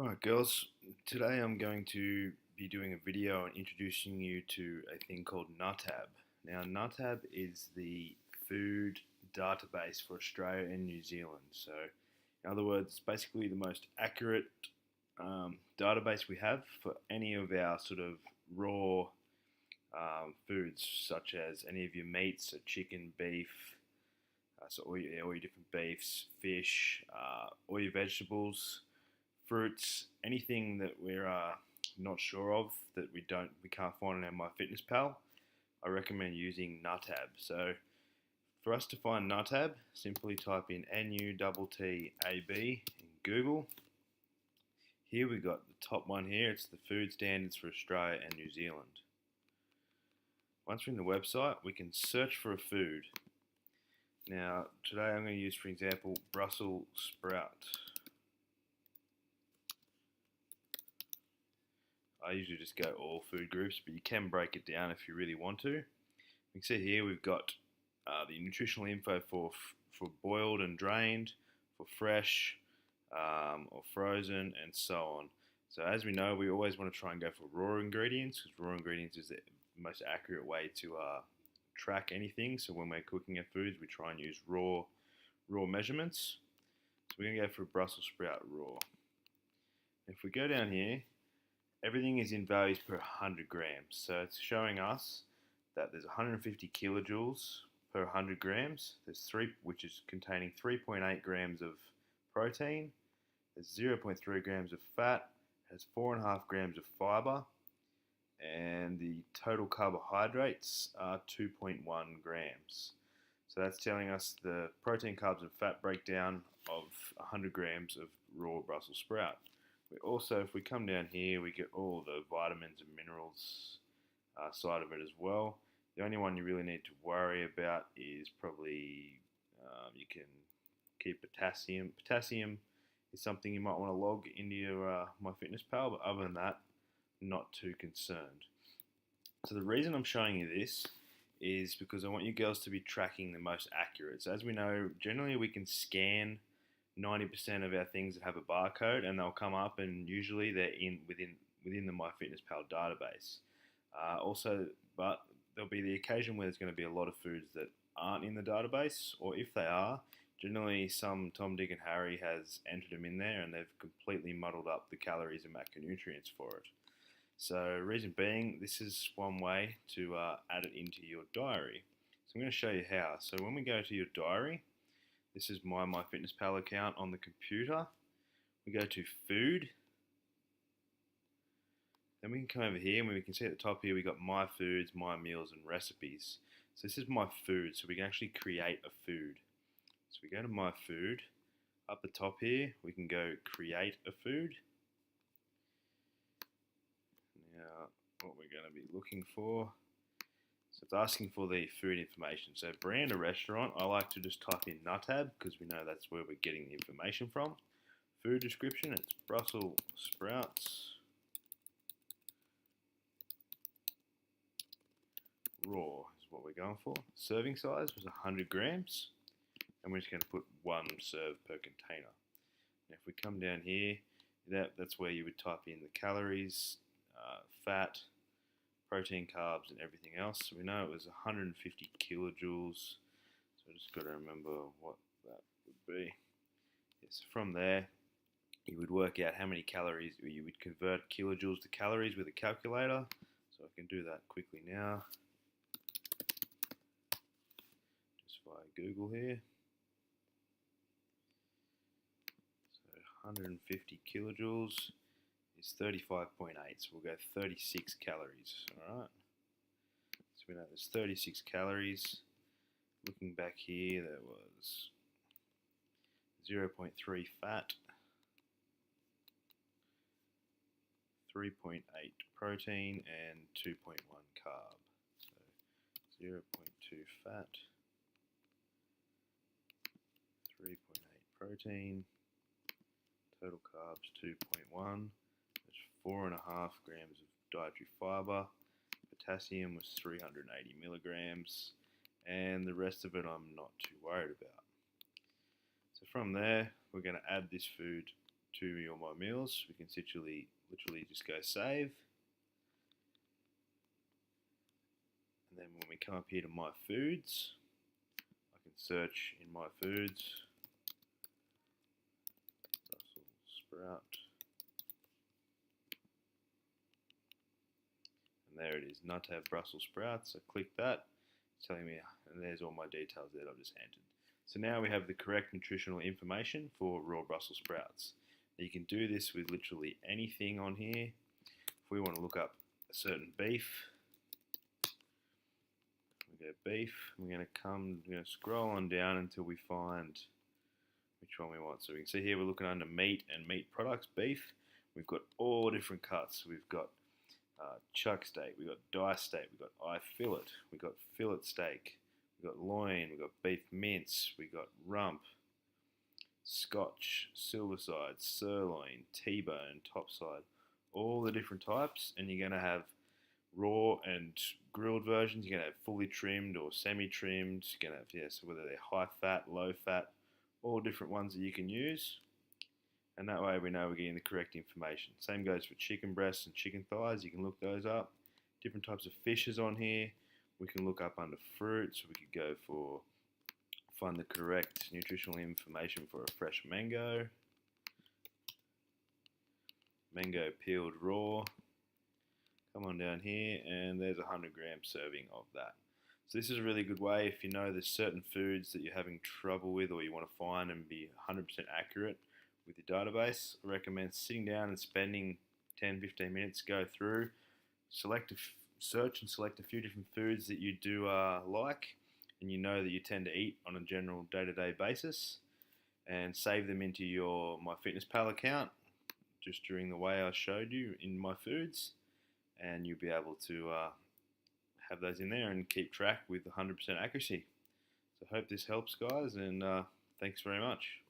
Alright girls, today I'm going to be doing a video and introducing you to a thing called Nuttab. Now Nuttab is the food database for Australia and New Zealand. So in other words, it's basically the most accurate database we have for any of our sort of raw foods, such as any of your meats, so chicken, beef, so all your different beefs, fish, all your vegetables, fruits, anything that we're not sure of that we can't find in our MyFitnessPal. I recommend using Nuttab. So for us to find Nuttab, simply type in NUTTAB in Google. Here we got the top one here. It's the food standards for Australia and New Zealand. Once we're in the website, we can search for a food. Now today I'm going to use, for example, Brussels sprout. I usually just go all food groups, but you can break it down if you really want to. You can see here we've got the nutritional info for boiled and drained, for fresh or frozen, and so on. So as we know, we always want to try and go for raw ingredients, because raw ingredients is the most accurate way to track anything. So when we're cooking our foods, we try and use raw measurements. So we're going to go for Brussels sprout raw. If we go down here, everything is in values per 100 grams. So it's showing us that there's 150 kilojoules per 100 grams. There's which is containing 3.8 grams of protein. There's 0.3 grams of fat. Has 4.5 grams of fiber. And the total carbohydrates are 2.1 grams. So that's telling us the protein, carbs, and fat breakdown of 100 grams of raw Brussels sprout. We also, if we come down here, we get all the vitamins and minerals side of it as well. The only one you really need to worry about is probably you can keep potassium. Potassium is something you might want to log into your MyFitnessPal, but other than that, not too concerned. So the reason I'm showing you this is because I want you girls to be tracking the most accurate. So as we know, generally we can scan 90% of our things that have a barcode, and they'll come up, and usually they're within the MyFitnessPal database. But there'll be the occasion where there's going to be a lot of foods that aren't in the database, or if they are, generally some Tom, Dick, and Harry has entered them in there, and they've completely muddled up the calories and macronutrients for it. So reason being, this is one way to add it into your diary. So I'm going to show you how. So when we go to your diary, this is my MyFitnessPal account on the computer. We go to food. Then we can come over here, and we can see at the top here we got my foods, my meals, and recipes. So this is my food, so we can actually create a food. So we go to my food. Up the top here, we can go create a food. Now, what we're going to be looking for. So it's asking for the food information. So brand or restaurant, I like to just type in Nuttab because we know that's where we're getting the information from. Food description, it's Brussels sprouts raw is what we're going for. Serving size was 100 grams, and we're just going to put one serve per container. Now if we come down here, that's where you would type in the calories, fat, protein, carbs, and everything else. So we know it was 150 kilojoules. So I just got to remember what that would be. Yes, from there, you would work out how many calories, or you would convert kilojoules to calories with a calculator. So I can do that quickly now. Just via Google here. So 150 kilojoules is 35.8, so we'll go 36 calories, alright? So we know there's 36 calories. Looking back here, there was 0.3 fat, 3.8 protein, and 2.1 carb. So 0.2 fat, 3.8 protein, total carbs 2.1. 4.5 grams of dietary fiber. Potassium was 380 milligrams, and the rest of it I'm not too worried about. So from there, we're going to add this food to me or my meals. We can literally just go save. And then when we come up here to my foods, I can search in my foods, Brussels sprout. And there it is, Nuttab Brussels sprouts. I click that, it's telling me, and there's all my details that I've just entered. So now we have the correct nutritional information for raw Brussels sprouts. Now you can do this with literally anything on here. If we want to look up a certain beef, we go beef, we're going to scroll on down until we find which one we want. So we can see here we're looking under meat and meat products, beef. We've got all different cuts. We've got chuck steak, we've got dice steak, we've got eye fillet, we've got fillet steak, we've got loin, we've got beef mince, we've got rump, scotch, silverside, sirloin, T-bone, topside, all the different types. And you're going to have raw and grilled versions. You're going to have fully trimmed or semi-trimmed. You're going to have, so whether they're high fat, low fat, all different ones that you can use. And that way we know we're getting the correct information. Same goes for chicken breasts and chicken thighs. You can look those up. Different types of fishes on here. We can look up under fruit. So we could go for, find the correct nutritional information for a fresh mango. Mango peeled raw. Come on down here and there's a 100-gram serving of that. So this is a really good way if you know there's certain foods that you're having trouble with or you want to find and be 100% accurate with your database. I recommend sitting down and spending 10-15 minutes, go through, search and select a few different foods that you do like and you know that you tend to eat on a general day-to-day basis, and save them into your MyFitnessPal account just during the way I showed you in my foods, and you'll be able to have those in there and keep track with 100% accuracy. So I hope this helps, guys, and thanks very much.